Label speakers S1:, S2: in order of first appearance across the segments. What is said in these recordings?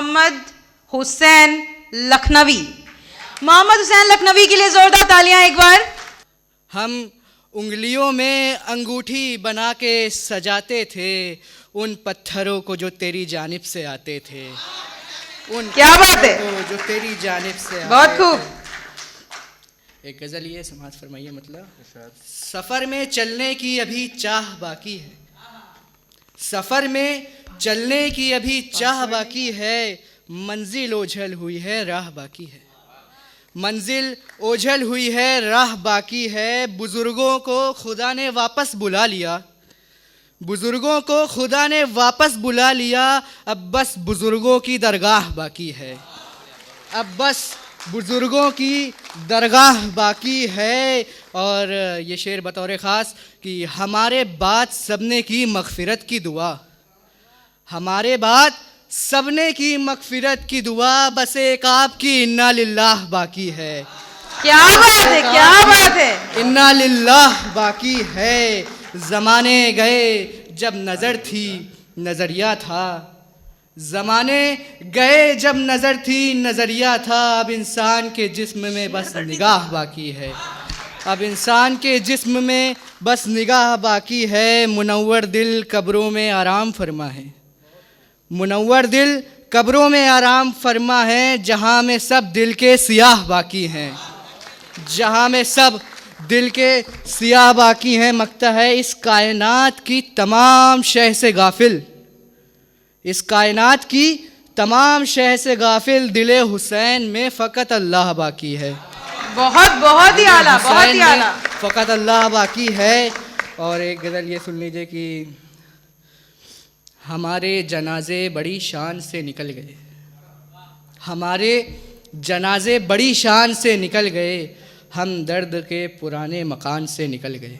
S1: मोहम्मद हुसैन लखनवी। मोहम्मद हुसैन लखनवी के लिए जोरदार तालियां एक बार।
S2: हम उंगलियों में अंगूठी बना के सजाते थे उन पत्थरों को जो तेरी जानिब से आते थे, उन
S1: क्या बात है,
S2: जो तेरी जानिब से
S1: बहुत खूब।
S2: एक गजल ये समाज फरमाइए। मतलब सफर में चलने की अभी चाह बाकी है, सफर में चलने की अभी चाह बाकी है, मंजिल ओझल हुई है राह बाकी है, मंजिल ओझल हुई है राह बाकी है। बुजुर्गों को खुदा ने वापस बुला लिया, बुजुर्गों को खुदा ने वापस बुला लिया, अब बस बुजुर्गों की दरगाह बाकी है, अब बस बुजुर्गों की दरगाह बाकी है। और ये शेर बतौर ख़ास कि हमारे बाद सबने की मग़फ़िरत की दुआ, हमारे बाद सबने की मग़फ़िरत की दुआ, बस एक आपकी इन्ना लिल्लाह बाकी है।
S1: क्या बात है, क्या बात है।
S2: इन्ना लिल्लाह बाकी है। ज़माने गए जब नज़र थी नज़रिया था, ज़माने गए जब नज़र थी नज़रिया था, अब इंसान के जिस्म में बस निगाह बाकी है, अब इंसान के जिस्म में बस निगाह बाकी है। मुनव्वर दिल कब्रों में आराम फरमा है, मुनव्वर दिल कब्रों में आराम फरमा है, जहाँ में सब दिल के सियाह बाकी हैं, जहाँ में सब दिल के सियाह बाकी हैं। मकता है इस कायनात की तमाम शय से गाफिल, इस कायनात की तमाम शय से गाफिल, दिले हुसैन में फ़कत अल्लाह बाकी है।
S1: बहुत बहुत ही आला, बहुत ही आला।
S2: फ़कत अल्लाह बाकी है। और एक गज़ल ये सुन लीजिए कि हमारे जनाजे बड़ी शान से निकल गए, हमारे जनाजे बड़ी शान से निकल गए, हम दर्द के पुराने मकान से निकल गए,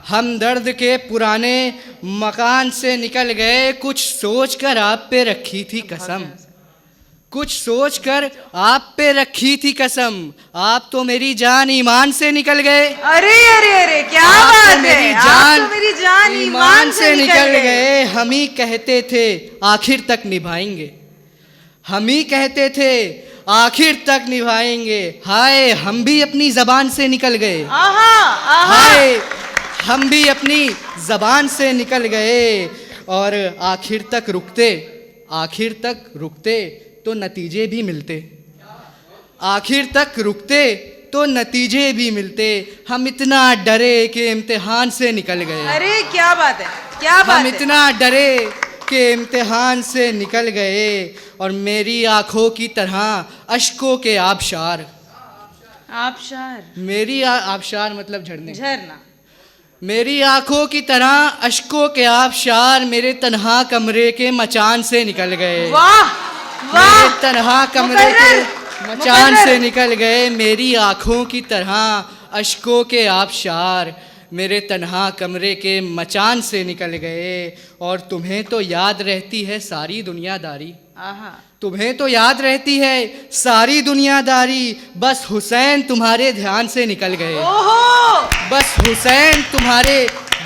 S2: हम दर्द के पुराने मकान से निकल गए। कुछ सोच कर आप पे रखी थी कसम, कुछ सोच कर आप पे रखी थी कसम, आप तो मेरी जान ईमान से निकल गए।
S1: अरे अरे अरे क्या बात है, आप तो मेरी जान ईमान से निकल गए।
S2: हम ही कहते थे आखिर तक निभाएंगे, हम ही कहते थे आखिर तक निभाएंगे, हाय हम भी अपनी ज़बान से निकल गए, हाय हम भी अपनी ज़बान से निकल गए। और आखिर तक रुकते, आखिर तक रुकते तो नतीजे भी मिलते, आखिर तक रुकते तो नतीजे भी मिलते, हम इतना डरे कि इम्तिहान से निकल गए।
S1: अरे क्या बात है, क्या बात
S2: हम
S1: है।
S2: इतना डरे कि इम्तिहान से निकल गए। और मेरी आँखों की तरह अश्कों के आबशार,
S1: आबशार,
S2: मेरी आबशार मतलब झरने,
S1: झरना,
S2: मेरी आँखों की तरह अश्कों के आबशार मेरे तन्हा कमरे के मचान से निकल गए।
S1: वाह वाह,
S2: मेरे तन्हा कमरे के मचान से निकल गए, मेरी आँखों की तरह अश्कों के आबशार मेरे तन्हा कमरे के मचान से निकल गए। और तुम्हें तो याद रहती है सारी दुनियादारी, तुम्हें तो याद रहती है सारी दुनियादारी, बस हुसैन तुम्हारे ध्यान से निकल गए, बस हुसैन तुम्हारे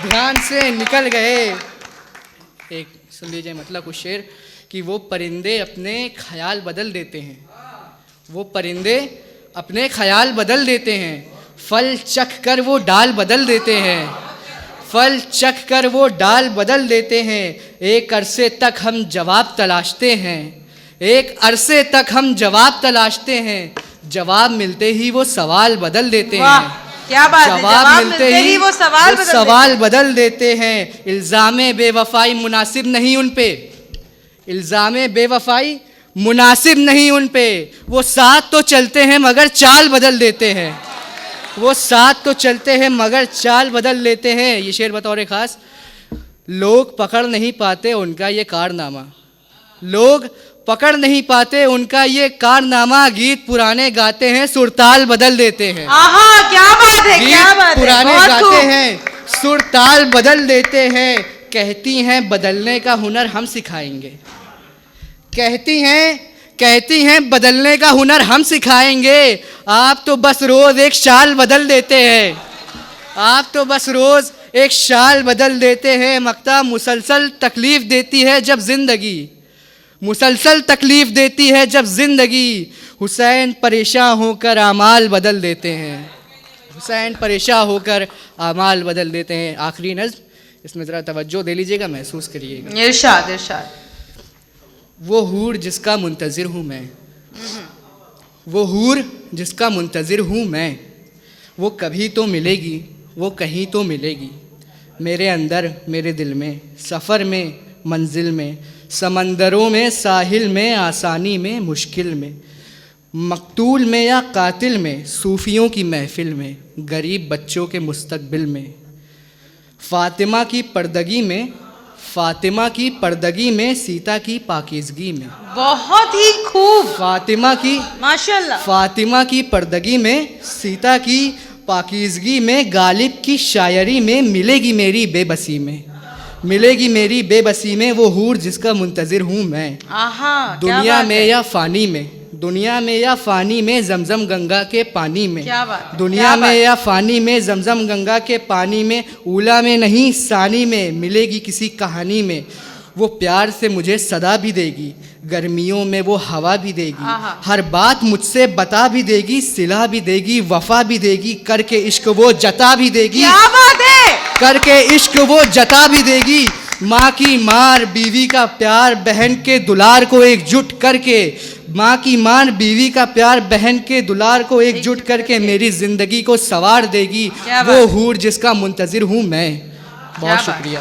S2: ध्यान से निकल गए। एक सुन लीजिए मतलब कुछ शेर कि वो परिंदे अपने ख्याल बदल देते हैं, वो परिंदे अपने ख्याल बदल देते हैं, फल चख कर वो डाल बदल देते हैं, फल चख कर वो डाल बदल देते हैं। एक अरसे तक हम जवाब तलाशते हैं, एक अरसे तक हम जवाब तलाशते हैं, जवाब मिलते ही वो सवाल बदल देते हैं।
S1: क्या बात है,
S2: जवाब मिलते ही वो सवाल बदल देते हैं। इल्ज़ाम बेवफाई मुनासिब नहीं उन पे, इल्ज़ाम बेवफाई मुनासिब नहीं उन पे, वो साथ तो चलते हैं मगर चाल बदल देते हैं, वो साथ तो चलते हैं मगर चाल बदल लेते हैं। ये शेर बतौर ख़ास, लोग पकड़ नहीं पाते उनका ये कारनामा, लोग पकड़ नहीं पाते उनका ये कारनामा, गीत पुराने गाते हैं सुरताल बदल देते हैं।
S1: आहा क्या बात है, क्या बात है,
S2: पुराने गाते हैं सुरताल बदल देते हैं। कहती हैं बदलने का हुनर हम सिखाएंगे, कहती हैं बदलने का हुनर हम सिखाएंगे, आप तो बस रोज़ एक शाल बदल देते हैं, आप तो बस रोज़ एक शाल बदल देते हैं। मक्ता मुसलसल तकलीफ़ देती है जब ज़िंदगी, मुसलसल तकलीफ देती है जब जिंदगी, हुसैन परेशान होकर आमाल बदल देते हैं, हुसैन परेशान होकर आमाल बदल देते हैं। आखिरी नज़्म, इसमें ज़रा तवज्जो दे लीजिएगा, महसूस करिएगा।
S1: इरशाद इरशाद।
S2: वो हूर जिसका मुंतज़िर हूँ मैं, वो हूर जिसका मुंतज़िर हूँ मैं, वो कभी तो मिलेगी, वो कहीं तो मिलेगी, मेरे अंदर मेरे दिल में, सफ़र में मंजिल में, समंदरों में साहिल में, आसानी में मुश्किल में, मकतूल में या कातिल में, सूफ़ियों की महफ़िल में, गरीब बच्चों के मुस्तकबिल में, फ़ातिमा की पर्दगी में, फ़ातिमा की पर्दगी में, सीता की पाकीज़गी में।
S1: बहुत ही खूब,
S2: फ़ातिमा की
S1: माशाल्लाह।
S2: फ़ातिमा की पर्दगी में, सीता की पाकीज़गी में, गालिब की शायरी में, मिलेगी मेरी बेबसी में, मिलेगी मेरी बेबसी में, वो हूर जिसका मुंतज़िर हूँ मैं।
S1: आहा, क्या
S2: दुनिया
S1: बात
S2: में
S1: है।
S2: या फ़ानी में, दुनिया में या फ़ानी में, ज़मज़म गंगा के पानी में,
S1: क्या बात है,
S2: दुनिया
S1: क्या
S2: में
S1: बात
S2: या फ़ानी में, ज़मज़म गंगा के पानी में, ऊला में नहीं सानी में, मिलेगी किसी कहानी में, वो प्यार से मुझे सदा भी देगी, गर्मियों में वो हवा भी देगी,
S1: आहा।
S2: हर बात मुझसे बता भी देगी, सिला भी देगी, वफ़ा भी देगी, करके इश्क वो जता भी देगी,
S1: क्या बात है।
S2: करके इश्क वो जता भी देगी। माँ की मार बीवी का प्यार, बहन के दुलार को एकजुट करके, माँ की मार बीवी का प्यार, बहन के दुलार को एकजुट करके मेरी ज़िंदगी को संवार देगी,
S1: क्या
S2: वो
S1: बात।
S2: हूर जिसका मुंतज़िर हूँ मैं।
S1: क्या
S2: बहुत
S1: बात।
S2: शुक्रिया।